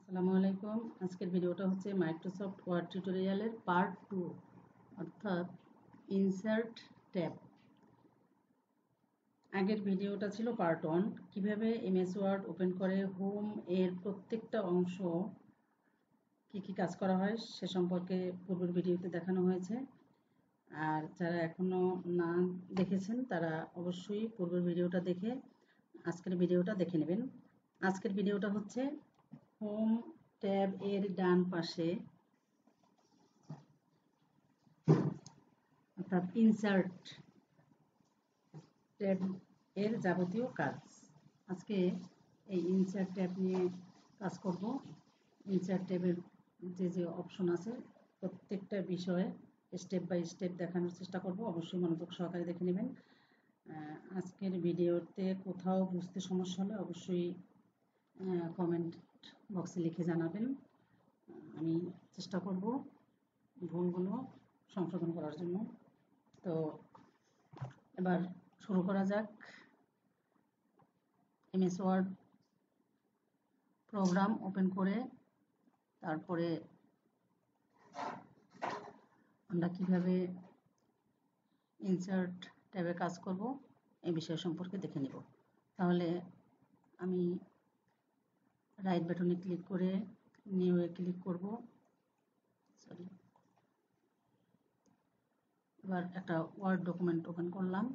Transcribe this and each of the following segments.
আসসালামু আলাইকুম। আজকের ভিডিওটা হচ্ছে মাইক্রোসফট ওয়ার্ড টিউটোরিয়ালের পার্ট 2 অর্থাৎ ইনসার্ট ট্যাব। আগের ভিডিওটা ছিল পার্ট 1, কিভাবে এমএস ওয়ার্ড ওপেন করে হোম এর প্রত্যেকটা অংশ কি কাজ করা হয় সে সম্পর্কে পূর্বের ভিডিওতে দেখানো হয়েছে। আর যারা এখনো না দেখেছেন তারা অবশ্যই পূর্বের ভিডিওটা দেখে আজকের ভিডিওটা দেখে নেবেন। আজকের ভিডিওটা হচ্ছে হোম ট্যাব এর ডান পাশে অর্থাৎ ইনসার্ট ট্যাব এর যাবতীয় কাজ। আজকে এই ইনসার্ট ট্যাব নিয়ে কাজ করব। ইনসার্ট ট্যাবের যে অপশন আছে প্রত্যেকটা বিষয়ে স্টেপ বাই স্টেপ দেখানোর চেষ্টা করব। অবশ্যই মনোযোগ সহকারে দেখে নেবেন। আজকের ভিডিওতে কোথাও বুঝতে সমস্যা হলে অবশ্যই কমেন্ট বক্সে লিখে জানাবেন। আমি চেষ্টা করব ভুলগুলো সংশোধন করার জন্য। তো এবার শুরু করা যাক। এমএস ওয়ার্ড প্রোগ্রাম ওপেন করে তারপরে আমরা কিভাবে ইনসার্ট ট্যাবে কাজ করব এই বিষয় সম্পর্কে দেখে নেব। তাহলে আমি রাইট বাটনে ক্লিক করে নিউ এ ক্লিক করব। এবার একটা ওয়ার্ড ডকুমেন্ট ওপেন করলাম,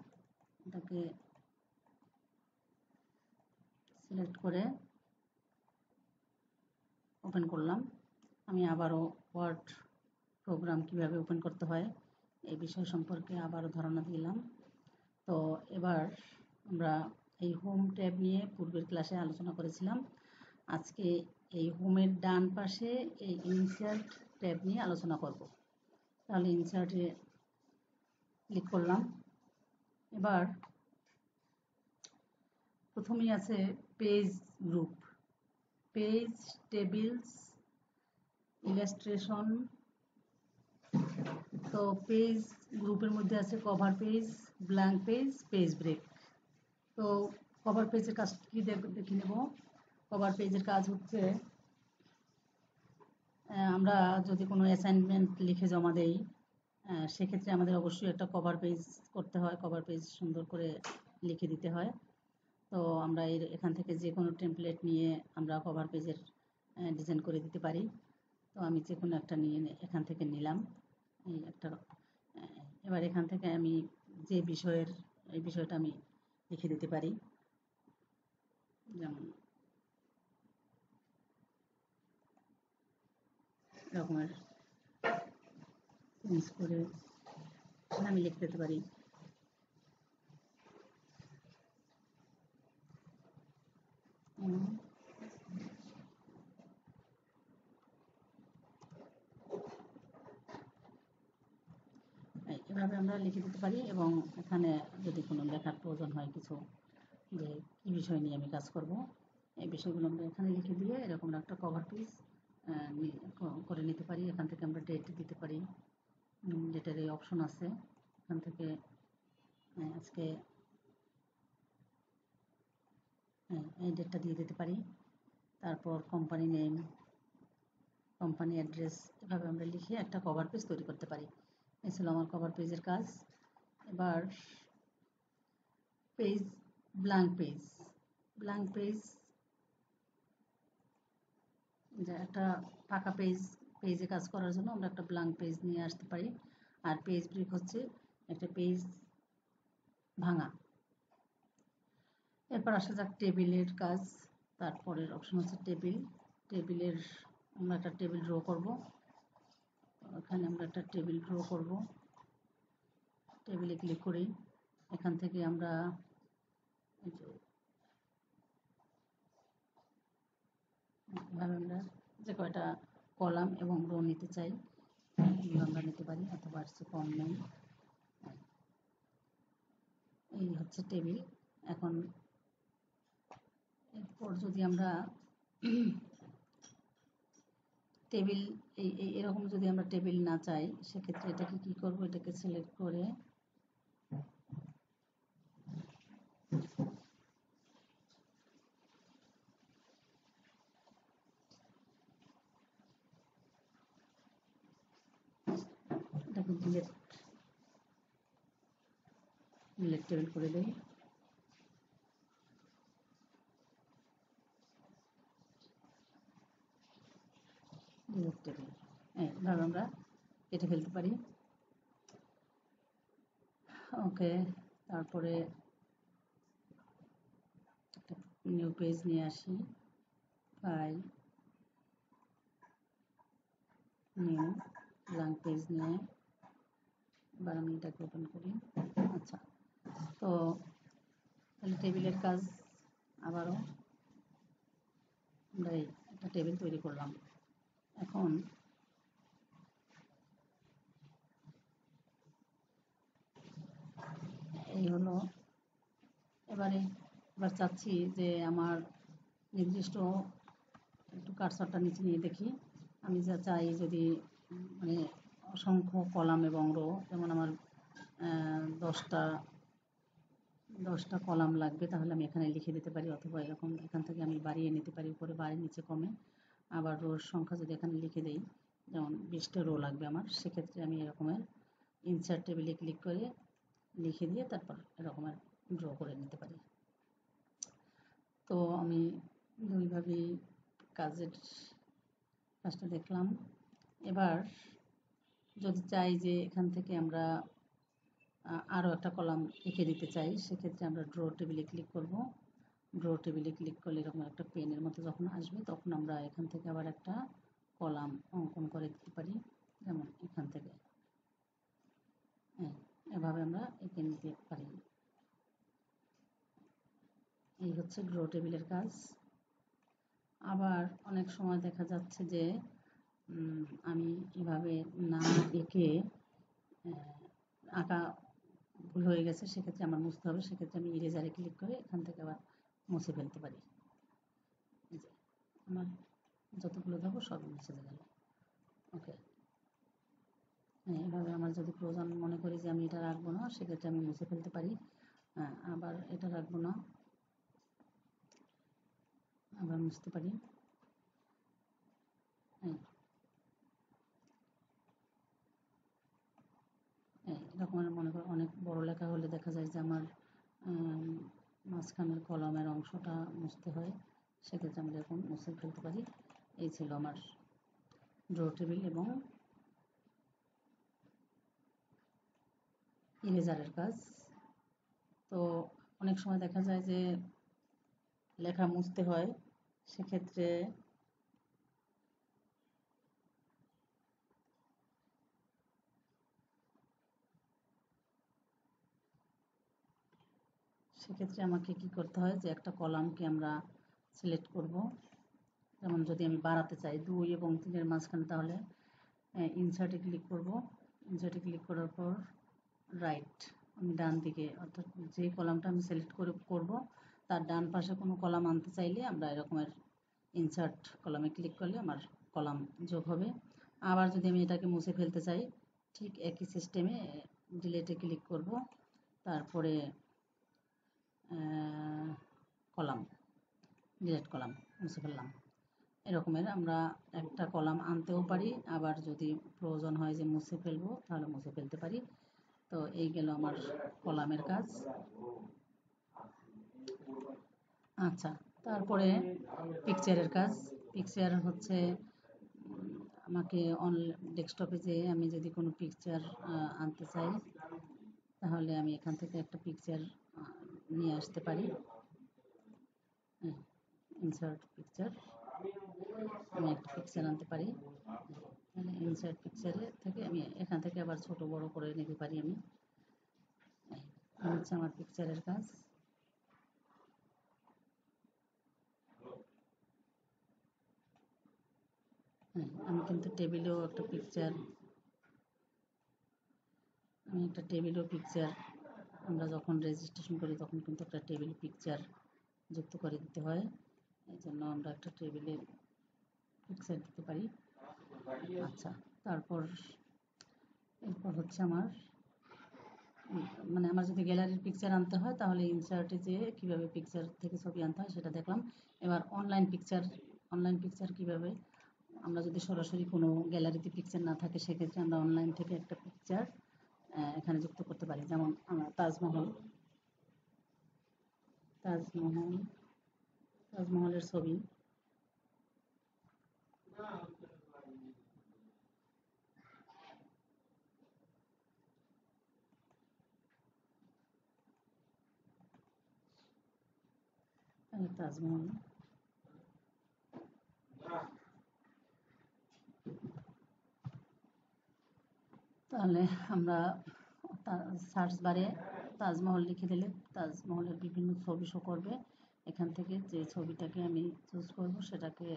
এটাকে সিলেক্ট করে ওপেন করলাম। আমি আবারও ওয়ার্ড প্রোগ্রাম কিভাবে ওপেন করতে হয় এই বিষয় সম্পর্কে আবারও ধারণা দিলাম। তো এবার আমরা এই হোম ট্যাব নিয়ে পূর্বের ক্লাসে আলোচনা করেছিলাম। আজকে এই হোমের ডান পাশে এই ইনসার্ট ট্যাব নিয়ে আলোচনা করব। তাহলে ইনসার্টে ক্লিক করলাম। এবার প্রথমেই আছে page group, page, tables, illustration. তো পেজ গ্রুপের মধ্যে আছে cover page, blank page, page break. তো কভার পেজের কাজ কি দেখে নেব। কভার পেজের কাজ হচ্ছে আমরা যদি কোনো অ্যাসাইনমেন্ট লিখে জমা দেই সেক্ষেত্রে আমাদের অবশ্যই একটা কভার পেজ করতে হয়, কভার পেজ সুন্দর করে লিখে দিতে হয়। তো আমরা এখান থেকে যে কোনো টেমপ্লেট নিয়ে আমরা কভার পেজের ডিজাইন করে দিতে পারি। তো আমি যে কোনো একটা নিয়ে এখান থেকে নিলাম এই একটা। এবার এখান থেকে আমি যে এই বিষয়টা আমি লিখে দিতে পারি। যেমন এরকমের চেঞ্জ করে আমি লিখে দিতে পারি এভাবে আমরা লিখে দিতে পারি। এবং এখানে যদি কোনো লেখার প্রয়োজন হয় কিছু, যে কী বিষয় নিয়ে আমি কাজ করব এই বিষয়গুলো আমরা এখানে লিখে দিয়ে এরকম একটা কভার পেজ করে নিতে পারি। এখান থেকে আমরা ডেট দিতে পারি, ডেটের এই অপশন আছে, এখান থেকে আজকে এই ডেটটা দিয়ে দিতে পারি। তারপর কোম্পানি নেম, কোম্পানি অ্যাড্রেস, এভাবে আমরা লিখে একটা কভার পেজ তৈরি করতে পারি। এই ছিল আমার কভার পেজের কাজ। এবার page, blank page. Blank page যে একটা ফাঁকা পেজে কাজ করার জন্য আমরা একটা ব্ল্যাঙ্ক পেজ নিয়ে আসতে পারি। আর পেজ ব্রেক হচ্ছে একটা পেজ ভাঙা। এরপর আসা যাক টেবিলের কাজ। তারপরের অপশন হচ্ছে টেবিলের আমরা একটা টেবিল ড্র করব। এখানে আমরা একটা টেবিল ড্র করব। টেবিলে ক্লিক করি, এখান থেকে আমরা এভাবে আমরা যে কয়টা কলাম এবং রো নিতে চাই আমরা নিতে পারি, অথবা কম নেই। এই হচ্ছে টেবিল। এখন এরপর যদি আমরা টেবিল এরকম যদি আমরা টেবিল না চাই সেক্ষেত্রে এটাকে কি করব, এটাকে সিলেক্ট করে ডিলেট টেবিল করে দেই। ডিলেট টেবিল এইভাবে আমরা কেটে ফেলতে পারি। ওকে, তারপরে একটা নিউ পেজ নিয়ে আসি, ফাইল, নিউ ব্ল্যাঙ্ক পেজ নিয়ে এবার আমি এটাকে ওপেন করি। আচ্ছা, তো তাহলে টেবিলের কাজ আবারও আমরা একটা টেবিল তৈরি করলাম। এখন এই হলো, এবার চাচ্ছি যে আমার নির্দিষ্ট একটু কার্সরটা নিচে নিয়ে দেখি। আমি যা চাই যদি মানে অসংখ্য কলাম এবং রো, যেমন আমার 10টা কলাম লাগবে, তাহলে আমি এখানে লিখে দিতে পারি, অথবা এরকম এখান থেকে আমি বাড়িয়ে নিতে পারি, উপরে বাড়ি নিচে কমে। আবার রোর সংখ্যা যদি এখানে লিখে দিই, যেমন 20টা রো লাগবে আমার, সেক্ষেত্রে আমি এরকমের ইনসার্ট টেবিলে ক্লিক করে লিখে দিয়ে তারপর এরকমের ড্র করে নিতে পারি। তো আমি দুইভাবেই কাজটা দেখলাম। এবার যদি চাই যে এখান থেকে আমরা আরও একটা কলাম লিখে দিতে চাই, সেক্ষেত্রে আমরা ড্র টেবিলে ক্লিক করব। ড্র টেবিলে ক্লিক করলে এরকম একটা পেনের মতো যখন আসবে, তখন আমরা এখান থেকে আবার একটা কলাম অঙ্কন করে দিতে পারি, যেমন এখান থেকে এভাবে আমরা এঁকে নিতে পারি। এই হচ্ছে ড্র টেবিলের কাজ। আবার অনেক সময় দেখা যাচ্ছে যে আমি এভাবে না এঁকে আঁকা ভুল হয়ে গেছে, সেক্ষেত্রে আমার মুছতে হবে। সেক্ষেত্রে আমি ইরেজারে ক্লিক করে এখান থেকে আবার মুছে ফেলতে পারি। আমার যতগুলো দেবো সবই মুছে গেল। ওকে, এইভাবে আমার যদি প্রয়োজন মনে করি যে আমি এটা রাখবো না, সেক্ষেত্রে আমি মুছে ফেলতে পারি। আবার এটা রাখবো না, আবার মুছতে পারি। এরকম মনে করো অনেক বড় লেখা হলে দেখা যায় যে আমার মাঝখানের কলমের অংশটা মুছতে হয়, সেক্ষেত্রে আমরা এরকম মুছে ফেলতে পারি। এই ছিল আমার ড্র টেবিল এবং ইরেজারের কাজ। তো অনেক সময় দেখা যায় যে লেখা মুছতে হয়, সেক্ষেত্রে আমাকে কি করতে হয় যে একটা কলামকে আমরা সিলেক্ট করব। যেমন যদি আমি বাড়াতে চাই 2 এবং 3-এর মাঝখানে, তাহলে ইনসার্টে ক্লিক করব। ইনসার্টে ক্লিক করার পর রাইট, আমি ডান দিকে, অর্থাৎ যে কলামটা আমি সিলেক্ট করব তার ডান পাশে কোনো কলাম আনতে চাইলে আমরা এরকমের ইনসার্ট কলামে ক্লিক করলে আমার কলাম যোগ হবে। আবার যদি আমি এটাকে মুছে ফেলতে চাই, ঠিক একই সিস্টেমে ডিলেটে ক্লিক করব, তারপরে কলাম, ডিলেট কলাম, মুছে ফেললাম। এরকমের আমরা একটা কলাম আনতেও পারি, আবার যদি প্রয়োজন হয় যে মুছে ফেলবো, তাহলে মুছে ফেলতে পারি। তো এই গেল আমার কলামের কাজ। আচ্ছা, তারপরে পিকচারের কাজ। পিকচার হচ্ছে আমাকে ডেস্কটপে যেয়ে আমি যদি কোনো পিকচার আনতে চাই, তাহলে আমি এখান থেকে একটা পিকচার নিয়ে আসতে পারি। ইনসার্ট পিকচার, আমি একটা পিকচার আনতে পারি। ইনসার্ট পিকচারে থেকে আমি এখান থেকে আবার ছোট বড় করে নিতে পারি। আমি হচ্ছে আমার পিকচারের কাজ। আমি কিন্তু টেবিলেও একটা পিকচার, আমরা যখন রেজিস্ট্রেশন করি তখন কিন্তু একটা টেবিল পিকচার যুক্ত করে দিতে হয়। এই জন্য আমরা একটা টেবিলে পিকচার দিতে পারি। আচ্ছা, এরপর হচ্ছে আমার আমার যদি গ্যালারির পিকচার আনতে হয়, তাহলে ইনসার্টে যেয়ে কীভাবে পিকচার থেকে ছবি আনতে হয় সেটা দেখলাম। এবার অনলাইন পিকচার কীভাবে আমরা যদি সরাসরি কোনো গ্যালারিতে পিকচার না থাকে সেক্ষেত্রে আমরা অনলাইন থেকে একটা পিকচার এখানে যুক্ত করতে পারি। যেমন আমরা তাজমহলের ছবি তাজমহল তাহলে আমরা সার্চ বারে তাজমহল লিখে দিলে তাজমহলের বিভিন্ন ছবি শো করবে। এখান থেকে যে ছবিটাকে আমি চুজ করব সেটাকে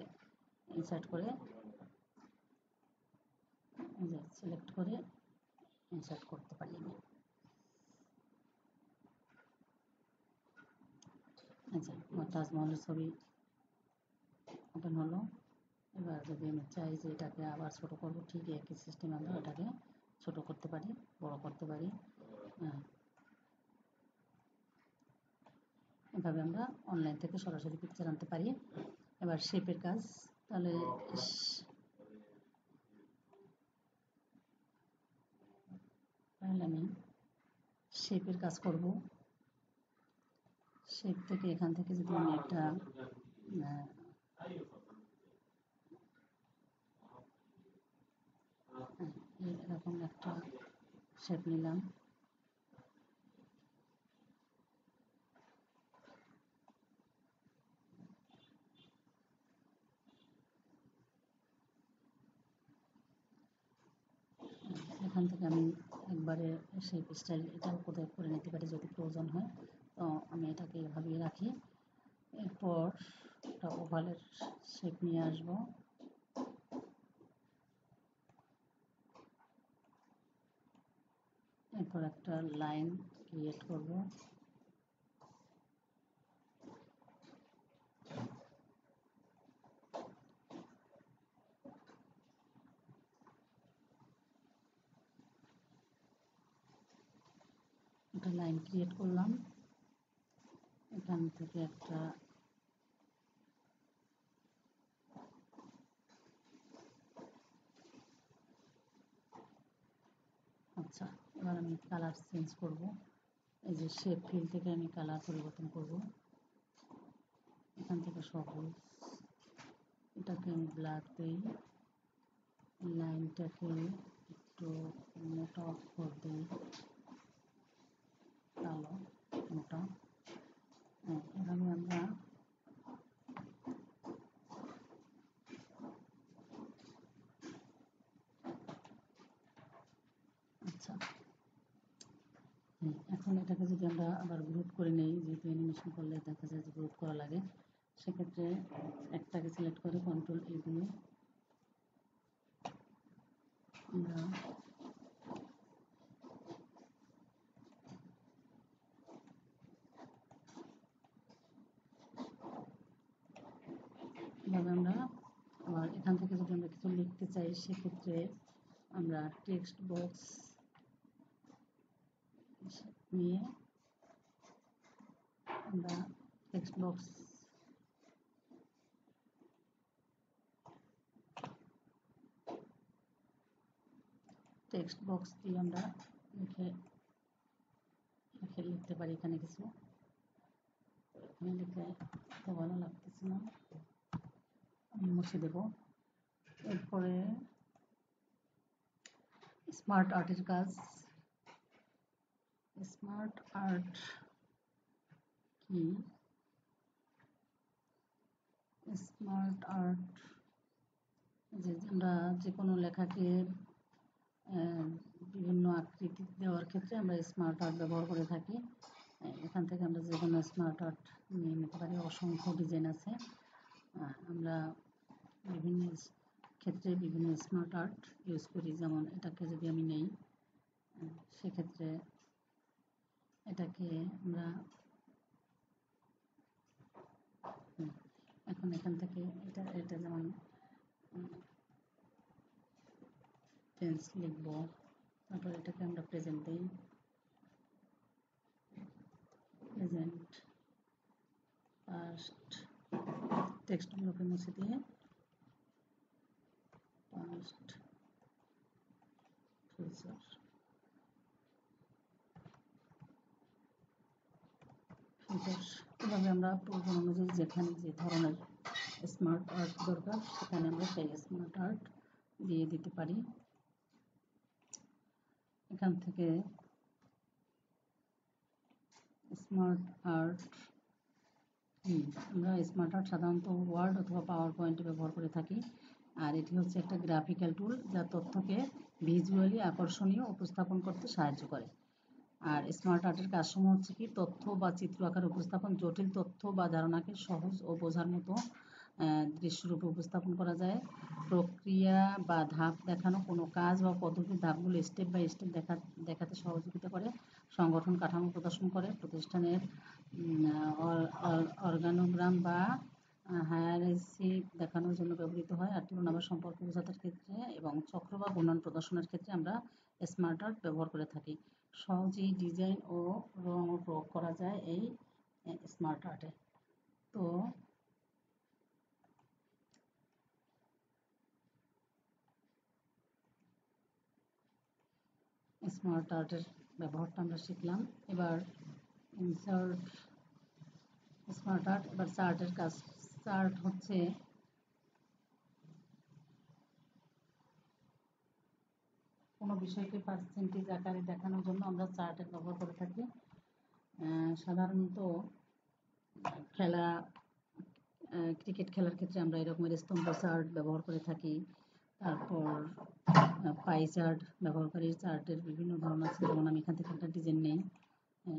ইনসার্ট করে সিলেক্ট করে ইনসার্ট করতে পারি আমি। আচ্ছা, আমার তাজমহলের ছবি ওপেন হলো। এবার যদি আমি চাই যে এটাকে আবার ছোট করব, ঠিক একই সিস্টেমে আমরা এটাকে ছোট করতে পারি, বড় করতে পারি। এভাবে আমরা অনলাইন থেকে সরাসরি পিকচার আনতে পারি। এবার শেপের কাজ, তাহলে আমি শেপের কাজ করব। শেপ থেকে এখান থেকে যদি আমি একটা এরকম একটা শেপ নিলাম, এখান থেকে আমি একবারে শেপ স্টাইল এটাও কোথায় করে নিতে পারি যদি প্রয়োজন হয়। তো আমি এটাকে এভাবেই রাখি। এরপর একটা ওভালের শেপ নিয়ে আসব। এরপর একটা লাইন ক্রিয়েট করব। একটা লাইন ক্রিয়েট করলাম, এখান থেকে একটা আচ্ছা, এবার আমি কালার চেঞ্জ করব। এই যে শেপ ফিল থেকে আমি কালার পরিবর্তন করব। এখান থেকে সবুজ, এটাকে আমি ব্ল্যাক দিই, লাইনটাকে একটু মোটা অক্ষর দিই, কালো মোটা। এভাবে আমরা আচ্ছা, এখন এটাকে যদি আমরা আবার গ্রুপ করে নেই, যেহেতু অ্যানিমেশন করলে দেখা যায় যে গ্রুপ করা লাগে, সেক্ষেত্রে একটাকে সিলেক্ট করে কন্ট্রোল এ দিয়ে আমরা এভাবে আমরা আবার এখান থেকে যদি আমরা কিছু লিখতে চাই সেক্ষেত্রে আমরা টেক্সট বক্স নিয়ে আমরা টেক্সট বক্স দিয়ে আমরা লিখতে পারি। এখানে কিছু এখানে লিখে তো ভালো লাগতেছে না, আমি মুছে দেব। এরপরে স্মার্ট আর্টের কাজ। স্মার্ট আর্ট কি? স্মার্ট আর্ট যে আমরা যে কোনো লেখাকে বিভিন্ন আকৃতি দেওয়ার ক্ষেত্রে আমরা স্মার্ট আর্ট ব্যবহার করে থাকি। এখান থেকে আমরা যে কোনো স্মার্ট আর্ট নিয়ে নিতে পারি, অসংখ্য ডিজাইন আছে। আমরা বিভিন্ন ক্ষেত্রে বিভিন্ন স্মার্ট আর্ট ইউজ করি। যেমন এটাকে যদি আমি নেই, সেক্ষেত্রে এটাকে আমরা এখন এখান থেকে এটা যেমন টেন্স লিখব, তারপর এটাকে আমরা প্রেজেন্ট দিই, প্রেজেন্ট পাস্ট, টেক্সটগুলোকে মুছে দিয়ে past, future, এভাবে আমরা প্রয়োজন অনুযায়ী যেখানে যে ধরনের স্মার্ট আর্ট দরকার সেখানে আমরা সেই স্মার্ট আর্ট দিয়ে দিতে পারি। এখান থেকে স্মার্ট আর্ট আমরা স্মার্ট আর্ট সাধারণত ওয়ার্ড অথবা পাওয়ার পয়েন্টে ব্যবহার করে থাকি। আর এটি হচ্ছে একটা গ্রাফিক্যাল টুল যা তথ্যকে ভিজুয়ালি আকর্ষণীয় উপস্থাপন করতে সাহায্য করে। আর স্মার্ট আর্টের কাজসমূহ হচ্ছে কি তথ্য বা চিত্র আকারে উপস্থাপন, জটিল তথ্য বা ধারণাকে সহজ ও বোঝার মতো দৃশ্যরূপে উপস্থাপন করা যায়। প্রক্রিয়া বা ধাপ দেখানো, কোনো কাজ বা পদ্ধতির ধাপগুলো স্টেপ বাই স্টেপ দেখাতে সহযোগিতা করে। সংগঠন কাঠামো প্রদর্শন করে, প্রতিষ্ঠানের অর্গানোগ্রাম বা হায়ারার্কি দেখানোর জন্য ব্যবহৃত হয়। আর তুলনা বা সম্পর্ক বোঝানোর ক্ষেত্রে এবং চক্র বা ঘূর্ণন প্রদর্শনের ক্ষেত্রে আমরা স্মার্ট আর্ট ব্যবহার করে থাকি। সহজেই ডিজাইন ও রং প্রয়োগ করা যায় এই স্মার্ট আর্টে। তো স্মার্ট আর্টের ব্যবহারটা আমরা শিখলাম। এবার ইনসার্ট স্মার্ট আর্ট, এবার চার্টের কাজ। চার্ট হচ্ছে কোনো বিষয়কে পার্সেন্টেজ আকারে দেখানোর জন্য আমরা চার্টের ব্যবহার করে থাকি। সাধারণত ক্রিকেট খেলার ক্ষেত্রে আমরা এরকমের স্তম্ভ চার্ট ব্যবহার করে থাকি। তারপর পাই চার্ট ব্যবহার করি। চার্টের বিভিন্ন ধরন আছে, যেমন আমি এখান থেকে একটা ডিজাইন নেই,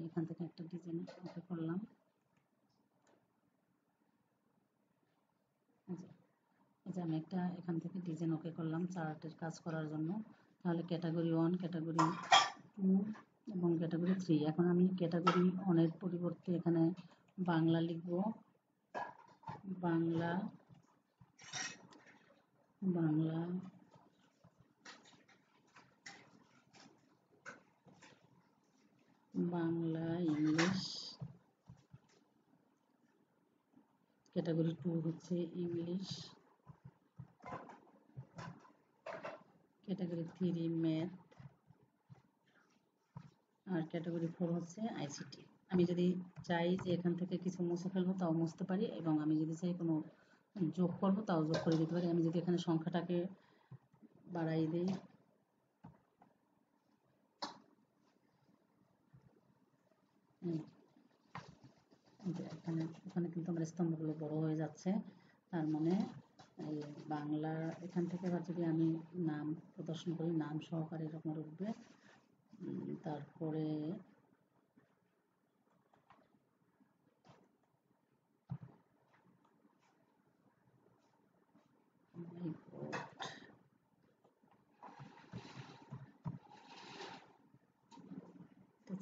এখান থেকে একটা ডিজাইন ওকে করলাম। এই যে আমি একটা এখান থেকে ডিজাইন ওকে করলাম চার্টের কাজ করার জন্য। তাহলে ক্যাটাগরি 1, ক্যাটাগরি 2 এবং ক্যাটাগরি 3। এখন আমি ক্যাটাগরি 1 এর পরিবর্তে এখানে বাংলা লিখব। বাংলা ইংলিশ। ক্যাটাগরি 2 হচ্ছে ইংলিশ। Category 3 math. আর ক্যাটাগরি 4 হচ্ছে আইসিটি। আমি যদি চাই যে এখান থেকে কিছু মুছে ফেলবো তাও মুছতে পারি, এবং আমি যদি চাই কোনো যোগ করবো তাও যোগ করে দিতে পারি। আমি যদি এখানে সংখ্যাটাকে বাড়াই দিই, এখানে কিন্তু আমার স্তম্ভগুলো বড় হয়ে যাচ্ছে। তার মানে এই বাংলা এখান থেকে আবার যদি আমি নাম প্রদর্শন করি, নাম সহকারে এরকম উঠবে। তারপরে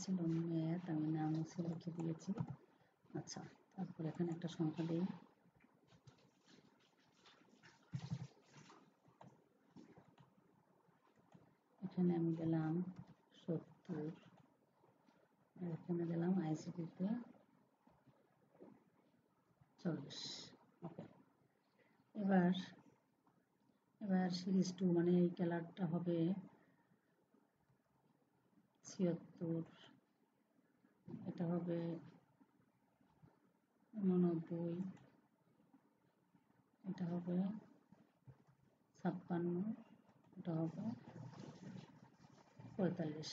ছিল ম্যাথ, আমি নাম মুছে লিখে দিয়েছি। আচ্ছা, তারপর এখানে একটা সংখ্যা দিই। এখানে আমি দিলাম 70, এখানে দিলাম আইসিটিতে 40। ওকে, এবার সিরিজ 2 মানে এই কালারটা হবে 76, এটা হবে 89, এটা হবে 56, এটা হবে 45।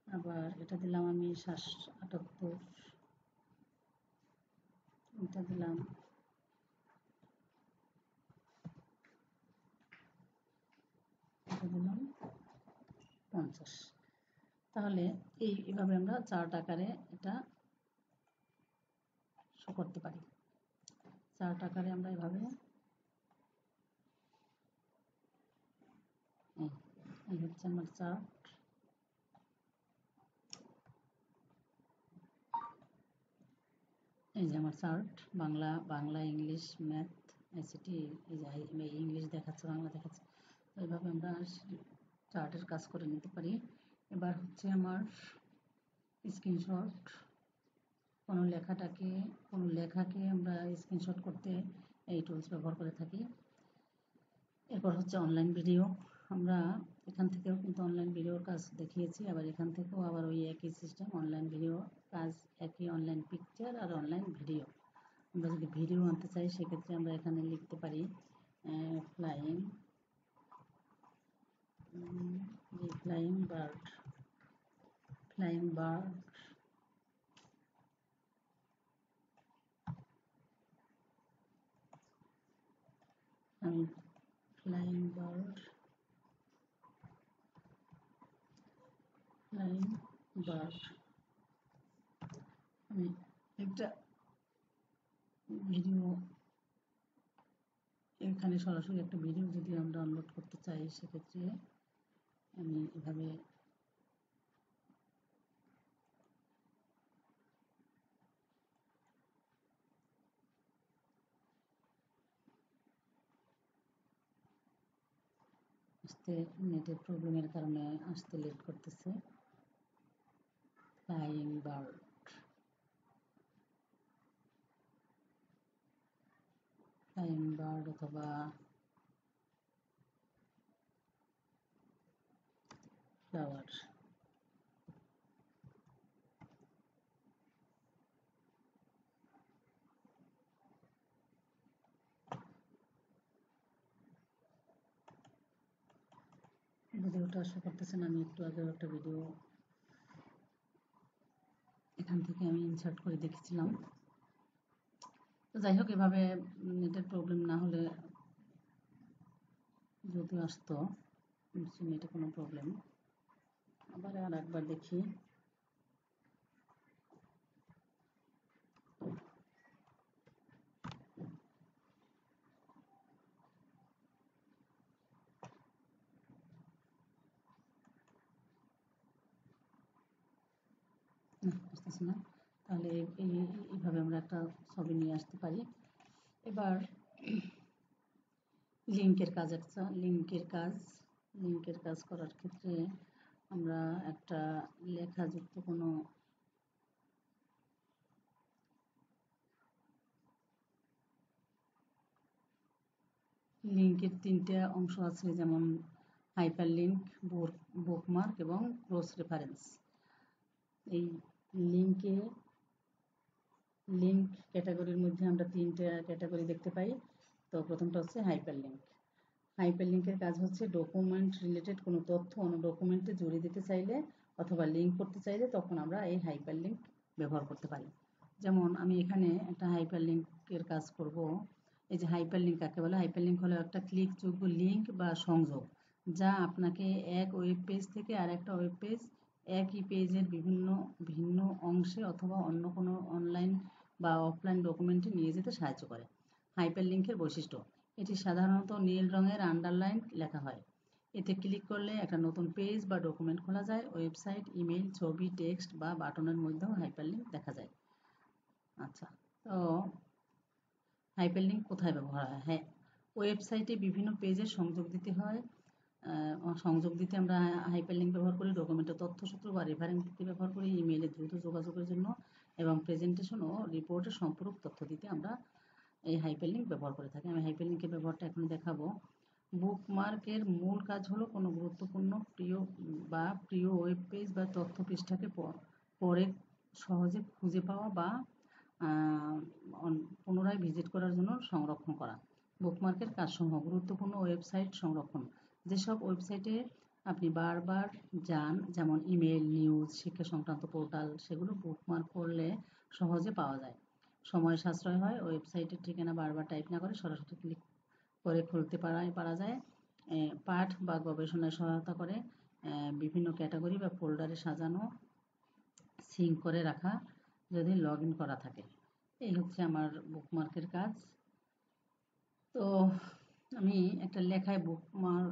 আবার এটা দিলাম আমি 78, এটা দিলাম 50। তাহলে এইভাবে আমরা চার্ট আকারে এটা শো করতে পারি। চার্ট আকারে আমরা এভাবে এই হচ্ছে আমার চার্ট। এই যে আমার chart, Bangla English math ICT. এই যে ইংলিশ দেখাচ্ছে, বাংলা দেখাচ্ছে। এইভাবে আমরা চার্টের কাজ করে নিতে পারি। এবার হচ্ছে আমার স্ক্রিনশট। কোনো লেখাকে আমরা স্ক্রিনশট করতে এই টুলস ব্যবহার করে থাকি। এরপর হচ্ছে অনলাইন ভিডিও। আমরা এখান থেকেও কিন্তু অনলাইন ভিডিওর কাজ দেখিয়েছি, আবার এখান থেকেও আবার ওই একই সিস্টেম, অনলাইন ভিডিও কাজ একই, অনলাইন পিকচার আর অনলাইন ভিডিও। আমরা যদি ভিডিও আনতে চাই সেক্ষেত্রে আমরা এখানে লিখতে পারি flying flying bird, flying bird, flying bird, flying bird. আমি একটা ভিডিও এখানে সরাসরি একটা ভিডিও যদি আমরা ডাউনলোড করতে চাই সেক্ষেত্রে আমি এভাবে আসতে, নেটের প্রবলেমের কারণে আসতে লেট করতেছে। ফ্লাইং বার্ড, ফ্লাইং বার্ড অথবা ফ্লাওয়ার। ভিডিওটা আশা করতেছেন, আমি একটু আগেও একটা ভিডিও এখান থেকে আমি ইনসার্ট করে দেখেছিলাম। তো যাই হোক, এভাবে নেটের প্রবলেম না হলে যদি আসতো, নেটে কোনো প্রবলেম। আবার আর একবার দেখি। আসতেছে না, তাহলে এইভাবে আমরা একটা ছবি নিয়ে আসতে পারি। এবার লিঙ্কের কাজ, একটা লিঙ্কের কাজ করার ক্ষেত্রে আমরা একটা লেখাযুক্ত কোনো লিঙ্কের তিনটে অংশ আছে, যেমন হাইপার লিঙ্ক, বুকমার্ক এবং ক্রস রেফারেন্স। এই লিঙ্ক ক্যাটাগরির মধ্যে আমরা তিনটে ক্যাটাগরি দেখতে পাই। তো প্রথমটা হচ্ছে হাইপার লিঙ্ক। হাইপার লিঙ্কের কাজ হচ্ছে ডকুমেন্ট রিলেটেড কোনো তথ্য অন্য ডকুমেন্টে জুড়ে দিতে চাইলে অথবা লিঙ্ক করতে চাইলে তখন আমরা এই হাইপার লিঙ্ক ব্যবহার করতে পারি। যেমন আমি এখানে একটা হাইপার লিঙ্কের কাজ করব। এই যে হাইপার লিঙ্ক কাকে বলে? হাইপার লিঙ্ক হলো একটা ক্লিকযোগ্য লিঙ্ক বা সংযোগ, যা আপনাকে এক ওয়েব পেজ থেকে আরেকটা ওয়েব পেজ, একই পেজের ভিন্ন অংশে অথবা অন্য কোনো অনলাইন বা অফলাইন ডকুমেন্টে নিয়ে যেতে সাহায্য করে। হাইপার লিঙ্কের বৈশিষ্ট্য: এটি সাধারণত নীল রঙের আন্ডারলাইন লেখা হয়। এতে ক্লিক করলে একটা নতুন পেজ বা ডকুমেন্ট খোলা যায়। ওয়েবসাইট, ইমেল, ছবি, টেক্সট বা বাটনের মধ্যেও হাইপারলিঙ্ক দেখা যায়। আচ্ছা, তো হাইপারলিঙ্ক কোথায় ব্যবহার হয়? হ্যাঁ, ওয়েবসাইটে বিভিন্ন পেজের সংযোগ দিতে হয়। সংযোগ দিতে আমরা হাইপারলিঙ্ক ব্যবহার করি। ডকুমেন্টের তথ্যসূত্র বা রেফারেন্স দিতে ব্যবহার করি। ইমেইলে দ্রুত যোগাযোগের জন্য এবং প্রেজেন্টেশন ও রিপোর্টের সম্পূরক তথ্য দিতে আমরা এই হাইপারলিঙ্ক ব্যবহার করে থাকি। আমি হাইপারলিঙ্কের ব্যবহারটা এখন দেখাবো। বুকমার্কের মূল কাজ হলো কোনো গুরুত্বপূর্ণ প্রিয় ওয়েব পেজ বা তথ্য পৃষ্ঠাকে পরে সহজে খুঁজে পাওয়া বা পুনরায় ভিজিট করার জন্য সংরক্ষণ করা। বুকমার্কের কাজসমূহ: গুরুত্বপূর্ণ ওয়েবসাইট সংরক্ষণ। যেসব ওয়েবসাইটে আপনি বারবার যান, যেমন ইমেল, নিউজ, শিক্ষা সংক্রান্ত পোর্টাল, সেগুলো বুকমার্ক করলে সহজে পাওয়া যায়। সময় সাশ্রয় হয়। ওয়েবসাইটের ঠিকানা বারবার টাইপ না করে সরাসরি ক্লিক করে খুলতে পারা যায়। পাঠ বা গবেষণায় সহায়তা করে। বিভিন্ন ক্যাটাগরি বা ফোল্ডারে সাজানো, সিঙ্ক করে রাখা যদি লগ ইন করা থাকে। এই হচ্ছে আমার বুকমার্কের কাজ। তো আমি একটা লেখায় বুকমার্ক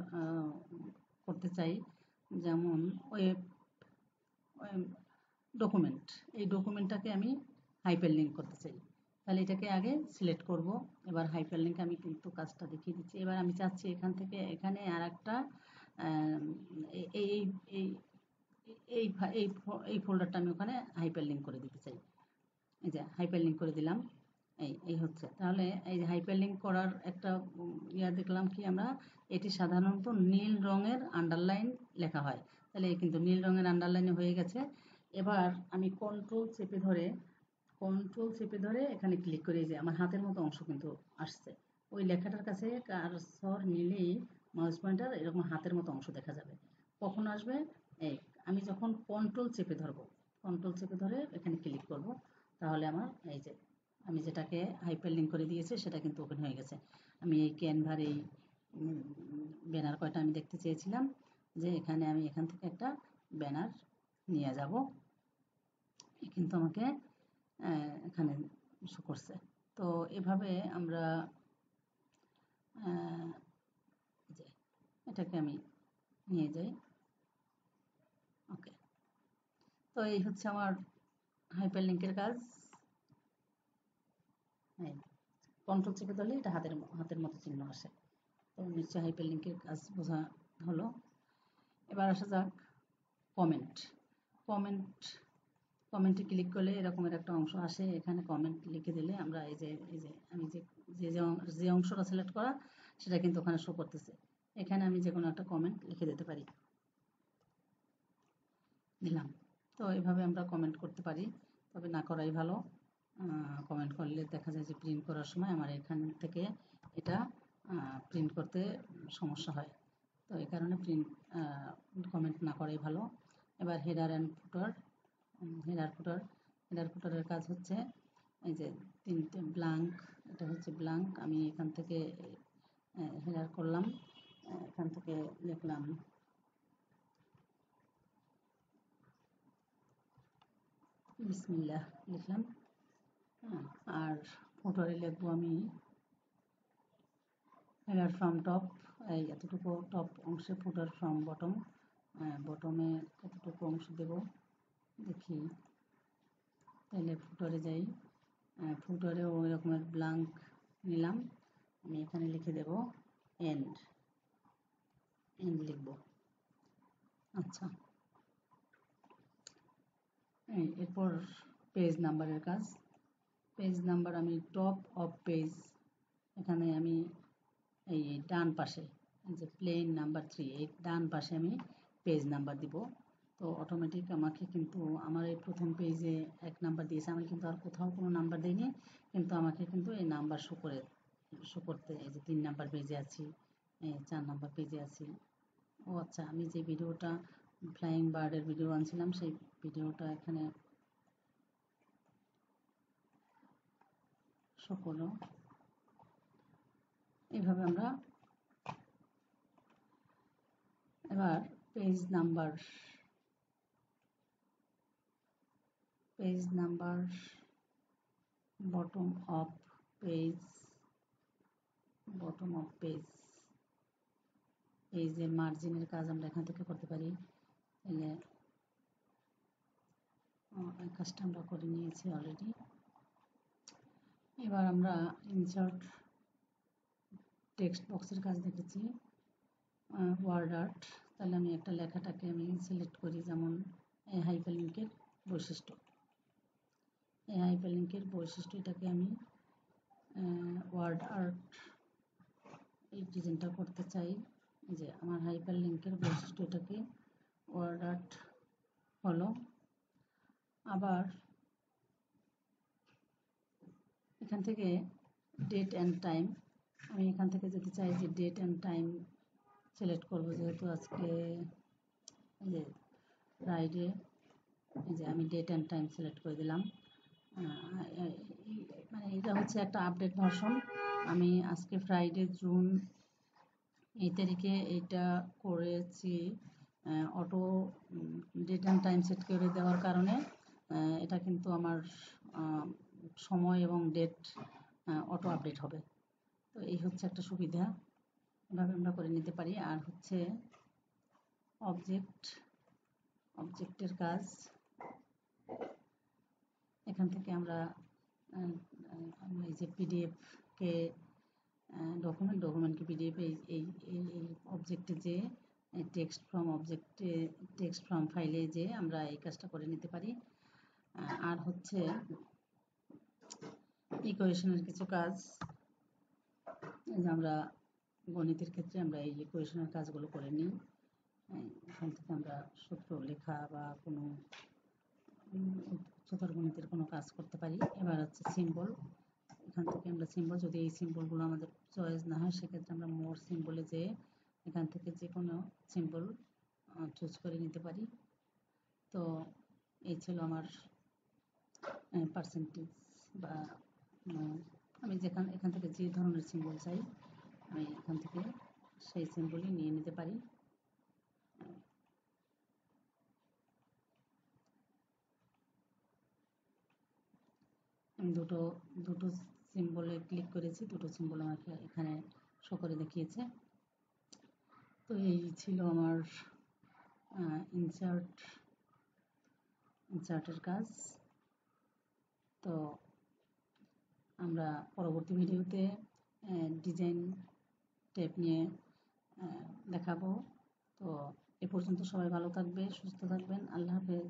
করতে চাই, যেমন ডকুমেন্ট। এই ডকুমেন্টটাকে আমি হাইপার লিঙ্ক করতে চাই, তাহলে এটাকে আগে সিলেক্ট করব। এবার হাইপার লিঙ্ক আমি কিন্তু কাজটা দেখিয়ে দিচ্ছি। এবার আমি চাচ্ছি এখান থেকে এখানে আর একটা এই এই এই এই ফোল্ডারটা আমি ওখানে হাইপার লিঙ্ক করে দিতে চাই। এই যে হাইপার লিঙ্ক করে দিলাম। এই হচ্ছে। তাহলে এই যে হাইপারলিঙ্ক করার একটা ইয়া দেখলাম কি আমরা, এটি সাধারণত নীল রঙের আন্ডারলাইন লেখা হয়। তাহলে কিন্তু নীল রঙের আন্ডারলাইনে হয়ে গেছে। এবার আমি কন্ট্রোল চেপে ধরে এখানে ক্লিক করে, যে আমার হাতের মতো অংশ কিন্তু আসছে। ওই লেখাটার কাছে কার্সর নিলেই মাউস পয়েন্টার এরকম হাতের মতো অংশ দেখা যাবে। কখন আসবে? এই আমি যখন কন্ট্রোল চেপে ধরে এখানে ক্লিক করব, তাহলে আমার এই যে আমি যেটাকে হাইপারলিঙ্ক করে দিয়েছি সেটা কিন্তু ওপেন হয়ে গেছে। আমি এই ক্যানভার এই ব্যানার কয়টা আমি দেখতে চেয়েছিলাম, যে এখানে আমি এখান থেকে একটা ব্যানার নিয়ে যাব, কিন্তু আমাকে এখানে শো করছে। তো এভাবে আমরা যে এটাকে আমি নিয়ে যাই। ওকে, তো এই হচ্ছে আমার হাইপারলিঙ্কের কাজ। কন্ট্রোল চেপে ধরলে এটা হাতের মতো চিহ্ন আসে। তো নিশ্চয়ই হাইপারলিঙ্কের কাজ বোঝা হলো। এবার আসা যাক কমেন্টে ক্লিক করলে এরকমের একটা অংশ আসে। এখানে কমেন্ট লিখে দিলে আমরা এই যে আমি যে অংশটা সিলেক্ট করা সেটা কিন্তু ওখানে শো করতেছে। এখানে আমি যে কোনো একটা কমেন্ট লিখে দিতে পারি, দিলাম। তো এভাবে আমরা কমেন্ট করতে পারি, তবে না করাই ভালো। কমেন্ট করলে দেখা যায় যে প্রিন্ট করার সময় আমার এখান থেকে এটা প্রিন্ট করতে সমস্যা হয়। তো এই কারণে কমেন্ট না করাই ভালো। এবার হেডার ফুটারের কাজ হচ্ছে এই যে তিনটে ব্ল্যাঙ্ক, এটা হচ্ছে ব্ল্যাঙ্ক। আমি এখান থেকে হেডার করলাম, এখান থেকে লিখলাম বিসমিল্লাহ লিখলাম। আর ফুটারে লিখবো আমি হেডার ফ্রম টপ, এই এতটুকু টপ অংশে, ফুটার ফ্রম বটম, বটমে কতটুকু অংশ দেব দেখি। তাহলে ফুটারে যাই, ফুটারেও ওই রকমের ব্ল্যাঙ্ক নিলাম। আমি এখানে লিখে দেব এন্ড লিখব। আচ্ছা, এরপর পেজ নাম্বারের কাজ। পেজ নাম্বার আমি টপ অফ পেজ, এখানে আমি এই ডান পাশে যে প্লেন নাম্বার 3, এই ডান পাশে আমি পেজ নাম্বার দিব। তো অটোমেটিক আমাকে কিন্তু আমার এই প্রথম পেজে 1 নাম্বার দিয়েছে, আমি কিন্তু আর কোথাও কোনো নাম্বার দিইনি, কিন্তু আমাকে কিন্তু এই নাম্বার শো করতে, এই যে 3 নাম্বার পেজে আছি, 4 নাম্বার পেজে আছি। ও আচ্ছা, আমি যে ভিডিওটা ফ্লাইং বার্ডের ভিডিও আনছিলাম সেই ভিডিওটা এখানে শো করলো। এইভাবে আমরা এবার page number bottom of page, পেজের মার্জিনের কাজ আমরা এখান থেকে করতে পারি। তাহলে এই কাজটা আমরা করে নিয়েছি অলরেডি। এবার আমরা ইনসার্ট টেক্সট বক্সের কাজ দেখেছি, ওয়ার্ড আর্ট। তাহলে আমি একটা লেখাটাকে আমি সিলেক্ট করি, যেমন এই হাইপারলিঙ্কের বৈশিষ্ট্য, এটাকে আমি ওয়ার্ড আর্ট এই ডিজাইনটা করতে চাই। যে আমার হাইপারলিঙ্কের বৈশিষ্ট্য, এটাকে ওয়ার্ড আর্ট হলো। আবার এখান থেকে ডেট অ্যান্ড টাইম, আমি এখান থেকে যদি চাই যে ডেট অ্যান্ড টাইম সিলেক্ট করবো, যেহেতু আজকে যে ফ্রাইডে, এই যে আমি ডেট অ্যান্ড টাইম সিলেক্ট করে দিলাম। মানে এটা হচ্ছে একটা আপডেট ভার্সন। আমি আজকে ফ্রাইডে জুন এই তারিখে এইটা করেছি। Auto date and time set করে দেওয়ার কারণে এটা কিন্তু আমার সময় এবং ডেট অটো আপডেট হবে। তো এই হচ্ছে একটা সুবিধা, এভাবে আমরা করে নিতে পারি। আর হচ্ছে অবজেক্টের কাজ, এখান থেকে আমরা এই যে পিডিএফকে ডকুমেন্টকে পিডিএফ এই অবজেক্টে যে টেক্সট ফ্রম ফাইলে যে আমরা এই কাজটা করে নিতে পারি। আর হচ্ছে ইকুয়েশনের কিছু কাজ। এই যে আমরা গণিতের ক্ষেত্রে আমরা এই ইকুয়েশনের কাজগুলো করে নিই। এখান থেকে আমরা সূত্র লেখা বা কোনো উচ্চতর গণিতের কোনো কাজ করতে পারি। এবার হচ্ছে সিম্বল। এখান থেকে আমরা সিম্বল, যদি এই সিম্বলগুলো আমাদের চয়েস না হয় সেক্ষেত্রে আমরা মোর সিম্বলে যেয়ে এখান থেকে যে কোনো সিম্বল চুজ করে নিতে পারি। তো এই ছিল আমার পার্সেন্টেজ বা আমি এখান থেকে যে ধরনের সিম্বল চাই আমি এখান থেকে সেই সিম্বলই নিয়ে নিতে পারি। আমি দুটো সিম্বলে ক্লিক করেছি, দুটো সিম্বল আমাকে এখানে শো করে দেখিয়েছে। তো এই ছিল আমার ইনসার্টের কাজ। তো আমরা পরবর্তী ভিডিওতে ডিজাইন ট্যাব নিয়ে দেখাবো। তো এ পর্যন্ত সবাই ভালো থাকবে, সুস্থ থাকবেন। আল্লাহ হাফেজ।